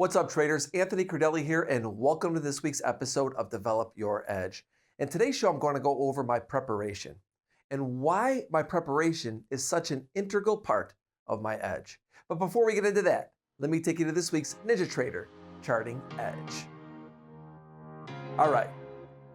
What's up, traders? Anthony Crudele here, and welcome to this week's episode of Develop Your Edge. In today's show, I'm going to go over my preparation and why my preparation is such an integral part of my edge. But before we get into that, let me take you to this week's NinjaTrader Charting Edge. All right,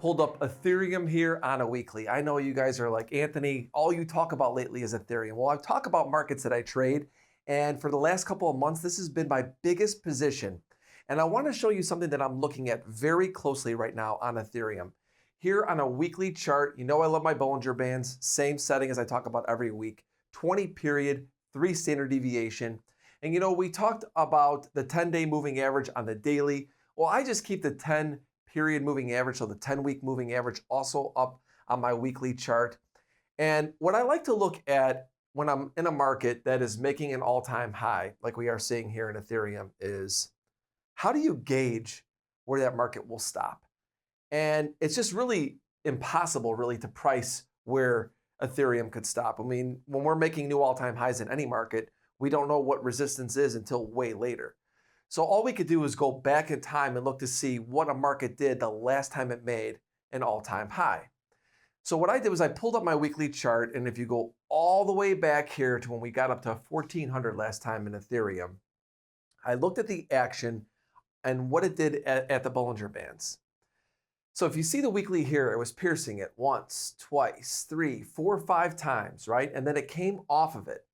pulled up Ethereum here on a weekly. I know you guys are like, Anthony, all you talk about lately is Ethereum. Well, I talk about markets that I trade. And for the last couple of months, this has been my biggest position. And I want to show you something that I'm looking at very closely right now on Ethereum. Here on a weekly chart, you know I love my Bollinger Bands, same setting as I talk about every week, 20 period, 3 standard deviation. And you know, we talked about the 10-day moving average on the daily. Well, I just keep the 10 period moving average, so the 10-week moving average also up on my weekly chart. And what I like to look at when I'm in a market that is making an all-time high, like we are seeing here in Ethereum, is how do you gauge where that market will stop? And it's just really impossible really to price where Ethereum could stop. I mean, when we're making new all-time highs in any market, we don't know what resistance is until way later. So all we could do is go back in time and look to see what a market did the last time it made an all-time high. So what I did was I pulled up my weekly chart, and if you go all the way back here to when we got up to 1400 last time in Ethereum, I looked at the action and what it did at the Bollinger Bands. So if you see the weekly here, it was piercing it once, twice, 3, 4, 5 times, right? And then it came off of it.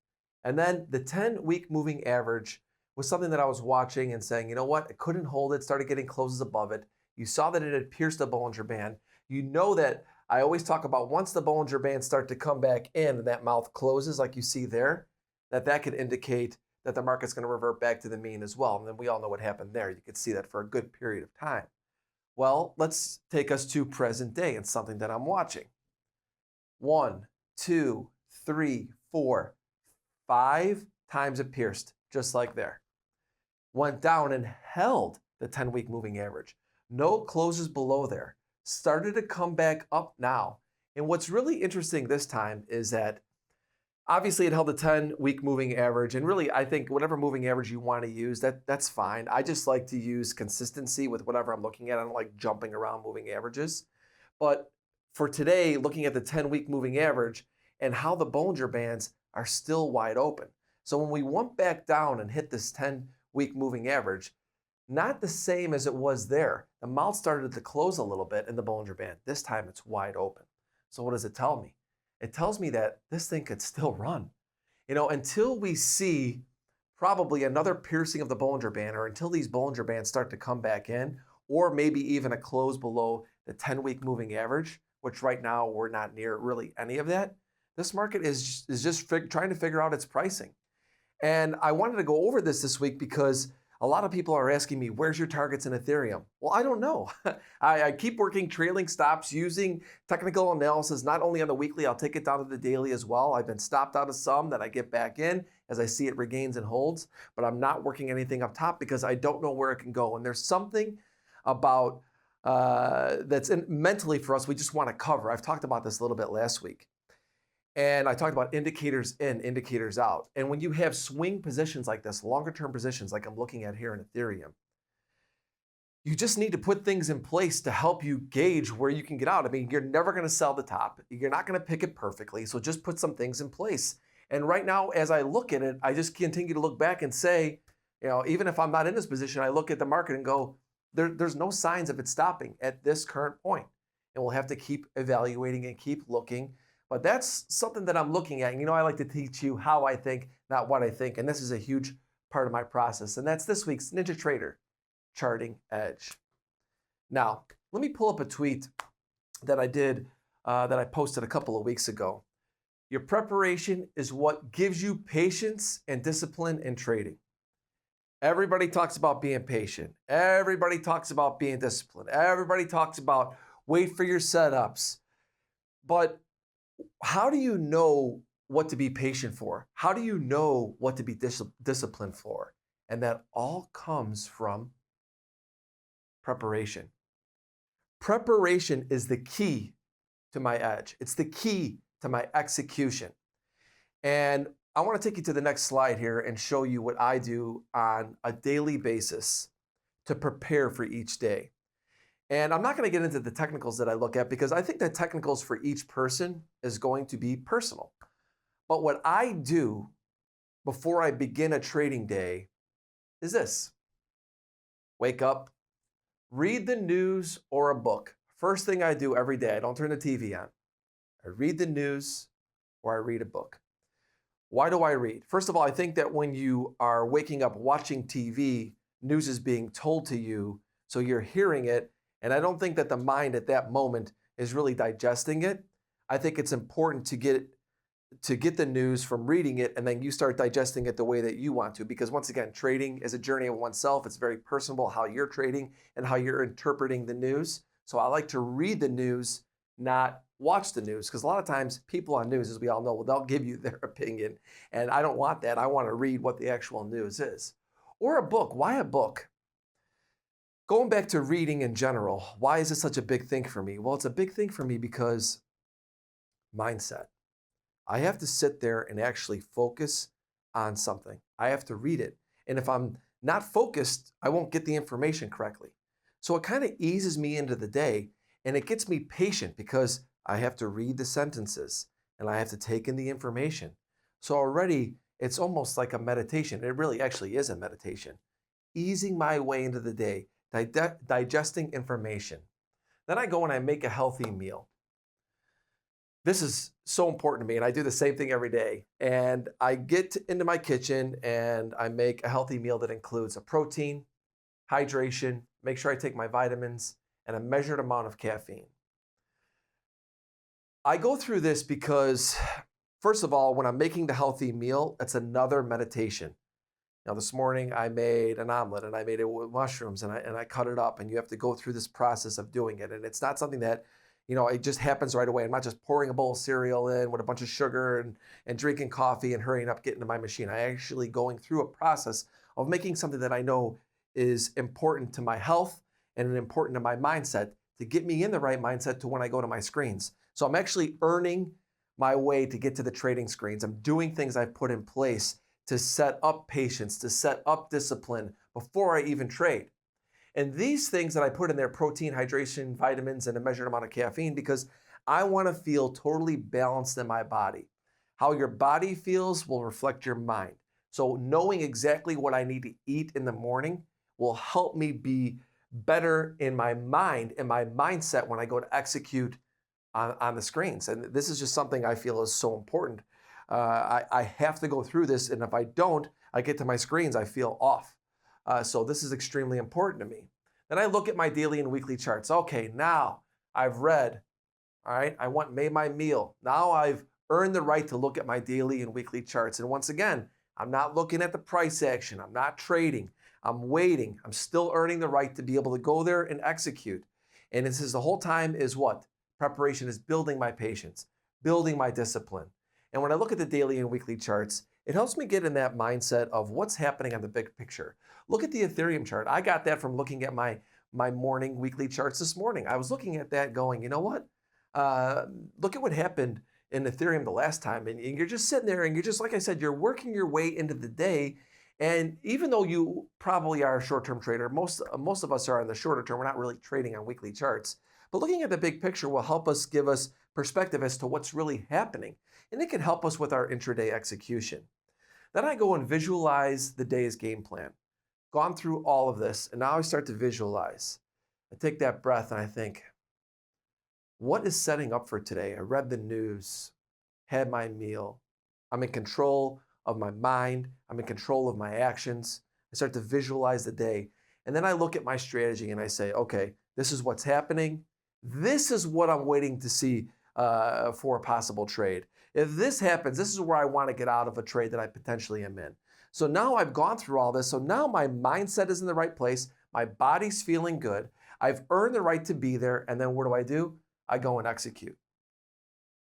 And then the 10-week moving average was something that I was watching and saying, you know what, it couldn't hold it, started getting closes above it. You saw that it had pierced the Bollinger Band. You know that I always talk about once the Bollinger Bands start to come back in and that mouth closes like you see there, that could indicate that the market's going to revert back to the mean as well. And then we all know what happened there. You could see that for a good period of time. Well, let's take us to present day and something that I'm watching. 1, 2, 3, 4, 5 times it pierced, just like there. Went down and held the 10-week moving average. No closes below there. Started to come back up now. And what's really interesting this time is that obviously it held the 10-week moving average. And really, I think whatever moving average you want to use, that's fine. I just like to use consistency with whatever I'm looking at. I don't like jumping around moving averages. But for today, looking at the 10-week moving average and how the Bollinger Bands are still wide open. So when we went back down and hit this 10-week moving average, not the same as it was there. The mouth started to close a little bit in the Bollinger Band. This time it's wide open. So what does it tell me? It tells me that this thing could still run. You know, until we see probably another piercing of the Bollinger Band, or until these Bollinger Bands start to come back in, or maybe even a close below the 10-week moving average, which right now we're not near really any of that, this market is just trying to figure out its pricing. And I wanted to go over this week because a lot of people are asking me, where's your targets in Ethereum? Well, I don't know. I keep working trailing stops using technical analysis, not only on the weekly, I'll take it down to the daily as well. I've been stopped out of some that I get back in as I see it regains and holds, but I'm not working anything up top because I don't know where it can go. And there's something about that's mentally for us, we just want to cover. I've talked about this a little bit last week. And I talked about indicators in, indicators out. And when you have swing positions like this, longer term positions like I'm looking at here in Ethereum, you just need to put things in place to help you gauge where you can get out. I mean, you're never going to sell the top. You're not going to pick it perfectly. So just put some things in place. And right now, as I look at it, I just continue to look back and say, you know, even if I'm not in this position, I look at the market and go, there's no signs of it stopping at this current point. And we'll have to keep evaluating and keep looking. But that's something that I'm looking at. And you know, I like to teach you how I think, not what I think. And this is a huge part of my process. And that's this week's NinjaTrader Charting Edge. Now, let me pull up a tweet that I did, that I posted a couple of weeks ago. Your preparation is what gives you patience and discipline in trading. Everybody talks about being patient. Everybody talks about being disciplined. Everybody talks about wait for your setups. But how do you know what to be patient for? How do you know what to be disciplined for? And that all comes from preparation. Preparation is the key to my edge. It's the key to my execution. And I want to take you to the next slide here and show you what I do on a daily basis to prepare for each day. And I'm not going to get into the technicals that I look at because I think the technicals for each person is going to be personal. But what I do before I begin a trading day is this: wake up, read the news or a book. First thing I do every day, I don't turn the TV on. I read the news or I read a book. Why do I read? First of all, I think that when you are waking up watching TV, news is being told to you, so you're hearing it, and I don't think that the mind at that moment is really digesting it. I think it's important to get the news from reading it, and then you start digesting it the way that you want to, because once again, trading is a journey of oneself. It's very personal how you're trading and how you're interpreting the news. So I like to read the news, not watch the news, because a lot of times people on news, as we all know, well, they'll give you their opinion, and I don't want that. I want to read what the actual news is. Or a book. Why a book? Going back to reading in general, why is it such a big thing for me? Well, it's a big thing for me because mindset. I have to sit there and actually focus on something. I have to read it. And if I'm not focused, I won't get the information correctly. So it kind of eases me into the day, and it gets me patient because I have to read the sentences and I have to take in the information. So already it's almost like a meditation. It really actually is a meditation. Easing my way into the day, digesting information. Then I go and I make a healthy meal. This is so important to me, and I do the same thing every day. And I get into my kitchen and I make a healthy meal that includes a protein, hydration, make sure I take my vitamins, and a measured amount of caffeine. I go through this because, first of all, when I'm making the healthy meal, it's another meditation. Now, this morning I made an omelet and I made it with mushrooms and I cut it up, and you have to go through this process of doing it. And it's not something that, it just happens right away. I'm not just pouring a bowl of cereal in with a bunch of sugar and drinking coffee and hurrying up, getting to my machine. I actually going through a process of making something that I know is important to my health and important to my mindset to get me in the right mindset to when I go to my screens. So I'm actually earning my way to get to the trading screens. I'm doing things I've put in place to set up patience, to set up discipline before I even trade. And these things that I put in there, protein, hydration, vitamins, and a measured amount of caffeine, because I want to feel totally balanced in my body. How your body feels will reflect your mind. So knowing exactly what I need to eat in the morning will help me be better in my mind and my mindset when I go to execute on the screens. And this is just something I feel is so important. I have to go through this, and if I don't, I get to my screens, I feel off. So this is extremely important to me. Then I look at my daily and weekly charts. Okay, now I've read, all right, made my meal. Now I've earned the right to look at my daily and weekly charts. And once again, I'm not looking at the price action. I'm not trading. I'm waiting. I'm still earning the right to be able to go there and execute. And this is the whole time is what? Preparation is building my patience, building my discipline. And when I look at the daily and weekly charts, it helps me get in that mindset of what's happening on the big picture. Look at the Ethereum chart. I got that from looking at my morning weekly charts this morning. I was looking at that going, you know what? Look at what happened in Ethereum the last time. And you're just sitting there and you're just, like I said, you're working your way into the day. And even though you probably are a short-term trader, most of us are in the shorter term. We're not really trading on weekly charts. But looking at the big picture will help us give us perspective as to what's really happening. And it can help us with our intraday execution. Then I go and visualize the day's game plan. Gone through all of this, and now I start to visualize. I take that breath and I think, what is setting up for today? I read the news, had my meal. I'm in control of my mind. I'm in control of my actions. I start to visualize the day. And then I look at my strategy and I say, okay, this is what's happening. This is what I'm waiting to see for a possible trade. If this happens, this is where I want to get out of a trade that I potentially am in. So now I've gone through all this. So now my mindset is in the right place. My body's feeling good. I've earned the right to be there. And then what do? I go and execute.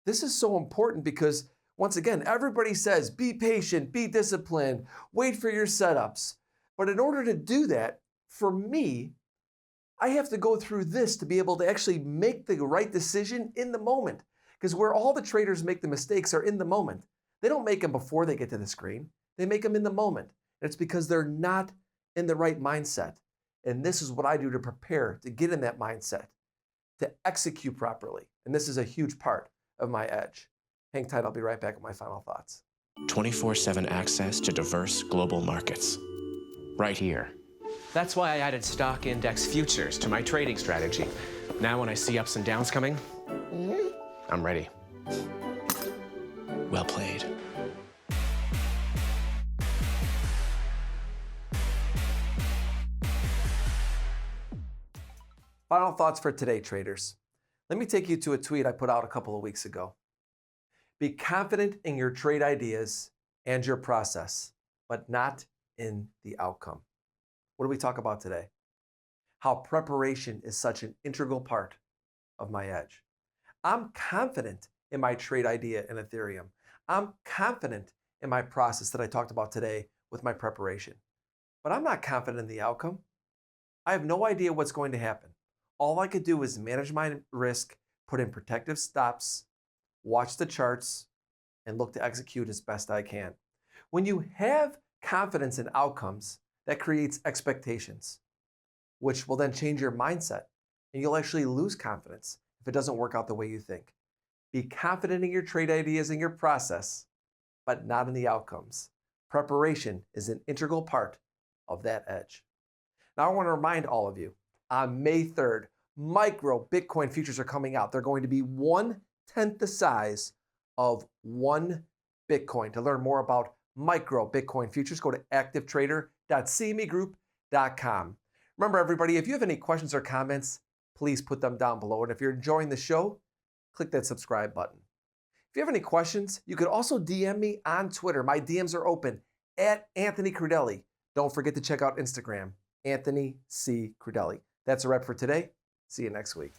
This is so important because, once again, everybody says, be patient, be disciplined, wait for your setups. But in order to do that, for me, I have to go through this to be able to actually make the right decision in the moment. Because where all the traders make the mistakes are in the moment. They don't make them before they get to the screen. They make them in the moment. And it's because they're not in the right mindset. And this is what I do to prepare to get in that mindset, to execute properly. And this is a huge part of my edge. Hang tight, I'll be right back with my final thoughts. 24/7 access to diverse global markets. Right here. That's why I added stock index futures to my trading strategy. Now when I see ups and downs coming, I'm ready. Well played. Final thoughts for today, traders. Let me take you to a tweet I put out a couple of weeks ago. Be confident in your trade ideas and your process, but not in the outcome. What do we talk about today? How preparation is such an integral part of my edge. I'm confident in my trade idea in Ethereum. I'm confident in my process that I talked about today with my preparation. But I'm not confident in the outcome. I have no idea what's going to happen. All I could do is manage my risk, put in protective stops, watch the charts, and look to execute as best I can. When you have confidence in outcomes, that creates expectations, which will then change your mindset, and you'll actually lose confidence if it doesn't work out the way you think. Be confident in your trade ideas and your process, but not in the outcomes. Preparation is an integral part of that edge. Now I want to remind all of you, on May 3rd, micro Bitcoin futures are coming out. They're going to be 1/10 the size of one Bitcoin. To learn more about micro Bitcoin futures, go to activetrader.cmegroup.com. Remember, everybody, if you have any questions or comments, please put them down below. And if you're enjoying the show, click that subscribe button. If you have any questions, you could also DM me on Twitter. My DMs are open at Anthony Crudele. Don't forget to check out Instagram, Anthony C. Crudele. That's a wrap for today. See you next week.